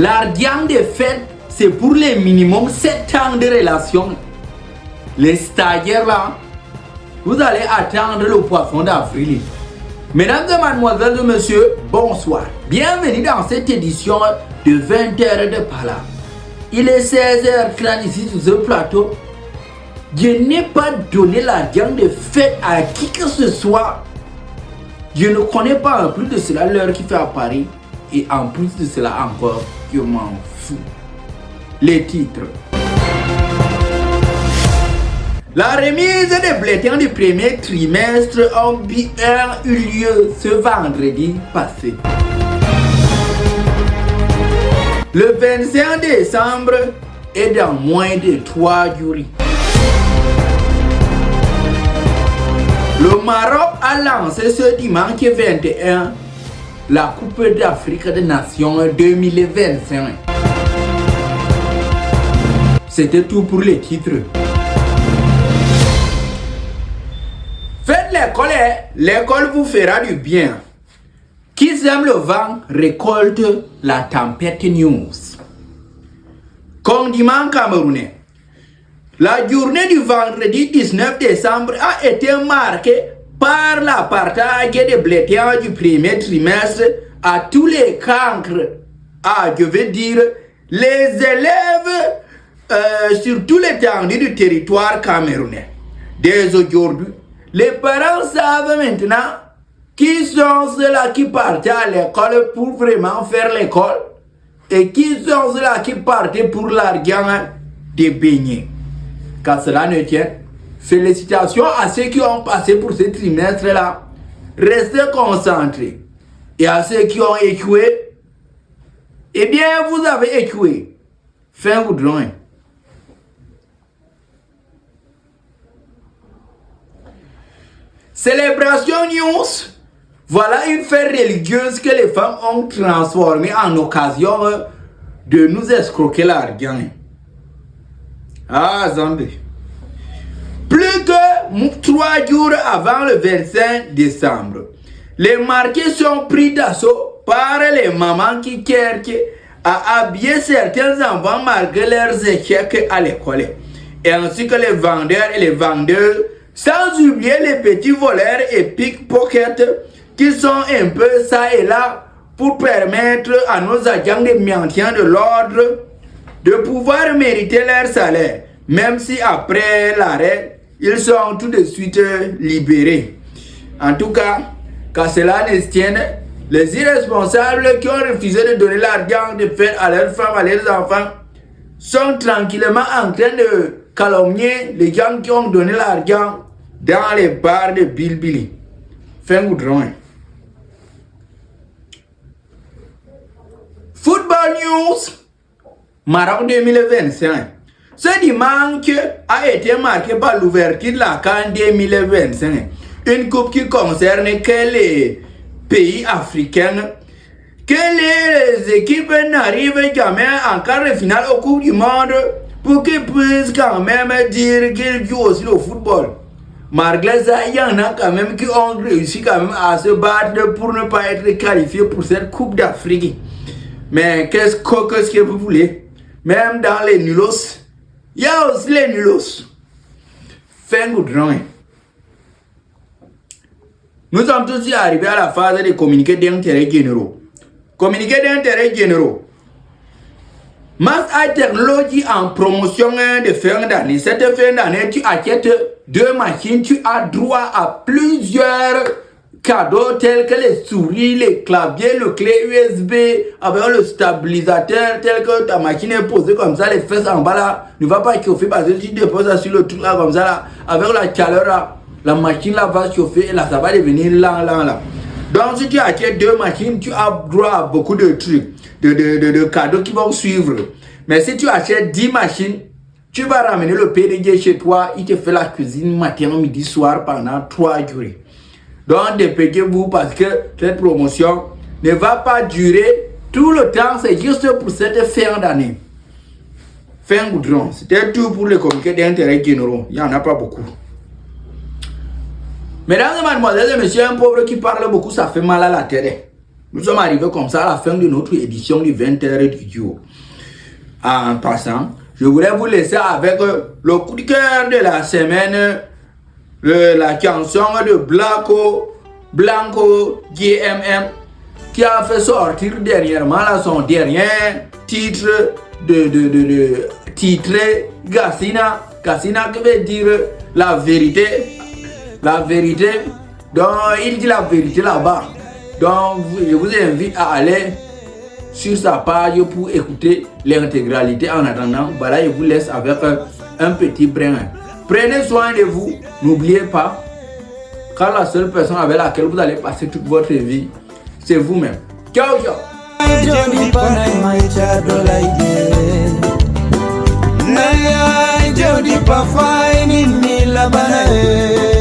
L'argent des fêtes, c'est pour les minimum 7 ans de relation. Les stagiaires là, vous allez attendre le poisson d'avril. Mesdames et mademoiselles et messieurs, bonsoir. Bienvenue dans cette édition de 20h de Pala. Il est 16h30 ici sur ce plateau. Je n'ai pas donné l'argent de fête à qui que ce soit. Je ne connais pas en plus de cela l'heure qui fait à Paris. Et en plus de cela encore, je m'en fous. Les titres. La remise des bulletins du premier trimestre ont bien eu lieu ce vendredi passé. Le 25 décembre est dans moins de 3 jours. Le Maroc a lancé ce dimanche 21 la Coupe d'Afrique des Nations 2025. C'était tout pour les titres. Faites l'école, l'école vous fera du bien. Qui aime le vent récolte la tempête news. Condiment camerounais. La journée du vendredi 19 décembre a été marquée par la partage des bulletins du premier trimestre à tous les cancres. Je veux dire, les élèves sur tout l'étendue du territoire camerounais. Dès aujourd'hui, les parents savent maintenant qui sont ceux-là qui partent à l'école pour vraiment faire l'école et qui sont ceux-là qui partent pour l'argent des beignets. Car cela ne tient. Félicitations à ceux qui ont passé pour ce trimestre-là. Restez concentrés. Et à ceux qui ont échoué, eh bien, vous avez échoué. Fin vous drawing. Célébration news. Voilà une fête religieuse que les femmes ont transformée en occasion de nous escroquer l'argent. Ah, Zambé. Plus que 3 jours avant le 25 décembre, les marqués sont pris d'assaut par les mamans qui cherchent à habiller certains enfants malgré leurs échecs à l'école, et ainsi que les vendeurs et les vendeuses, sans oublier les petits voleurs et pickpockets qui sont un peu ça et là pour permettre à nos agents de maintien de l'ordre de pouvoir mériter leur salaire, même si après l'arrêt, ils sont tout de suite libérés. En tout cas, qu'à cela ne tienne, les irresponsables qui ont refusé de donner l'argent de fête à leurs femmes, à leurs enfants, sont tranquillement en train de calomnier les gens qui ont donné l'argent dans les bars de Bilbili. Fin goudron. Football News, Maroc 2025. Ce dimanche a été marqué par l'ouverture de la CAN 2025, une coupe qui concerne que les pays africains, que les équipes n'arrivent jamais en quart de finale au Coupe du Monde pour qu'ils puissent quand même dire qu'ils jouent aussi le football. Malgré ça, il y en a quand même qui ont réussi quand même à se battre pour ne pas être qualifiés pour cette Coupe d'Afrique. Mais qu'est-ce que vous voulez? Même dans les nulos, il y a aussi les nulos. Fin goudron. Nous sommes tous arrivés à la phase de communiqués d'intérêt généraux. Communiqués d'intérêt généraux. Mass High Technology en promotion de fin d'année. Cette fin d'année, tu achètes 2 machines, tu as droit à plusieurs cadeaux tels que les souris, les claviers, le clé USB avec le stabilisateur, tel que ta machine est posée comme ça, les fesses en bas là ne va pas chauffer parce que si tu déposes ça sur le truc là comme ça là, avec la chaleur là, la machine là va chauffer et là ça va devenir là. Donc si tu achètes 2 machines, tu as droit à beaucoup de trucs, de cadeaux qui vont suivre. Mais si tu achètes 10 machines, tu vas ramener le PDG chez toi, il te fait la cuisine matin, midi, soir pendant 3 jours. Donc dépêchez-vous parce que cette promotion ne va pas durer tout le temps, c'est juste pour cette fin d'année. Fin goudron, c'était tout pour les communiqués d'intérêt généraux, il n'y en a pas beaucoup. Mesdames et mademoiselles et messieurs, un pauvre qui parle beaucoup, ça fait mal à la tête. Nous sommes arrivés comme ça à la fin de notre édition du 20h du duo. En passant, je voulais vous laisser avec le coup de cœur de la semaine, la chanson de Blanco GMM, qui a fait sortir dernièrement là, son dernier titre titré Gassina. Gassina qui veut dire la vérité. La vérité. Donc il dit la vérité là-bas. Donc je vous invite à aller sur sa page pour écouter l'intégralité. En attendant, voilà, je vous laisse avec un petit brin. Prenez soin de vous. N'oubliez pas, car la seule personne avec laquelle vous allez passer toute votre vie, c'est vous-même. Ciao, ciao. Jodi pa fine ni la bana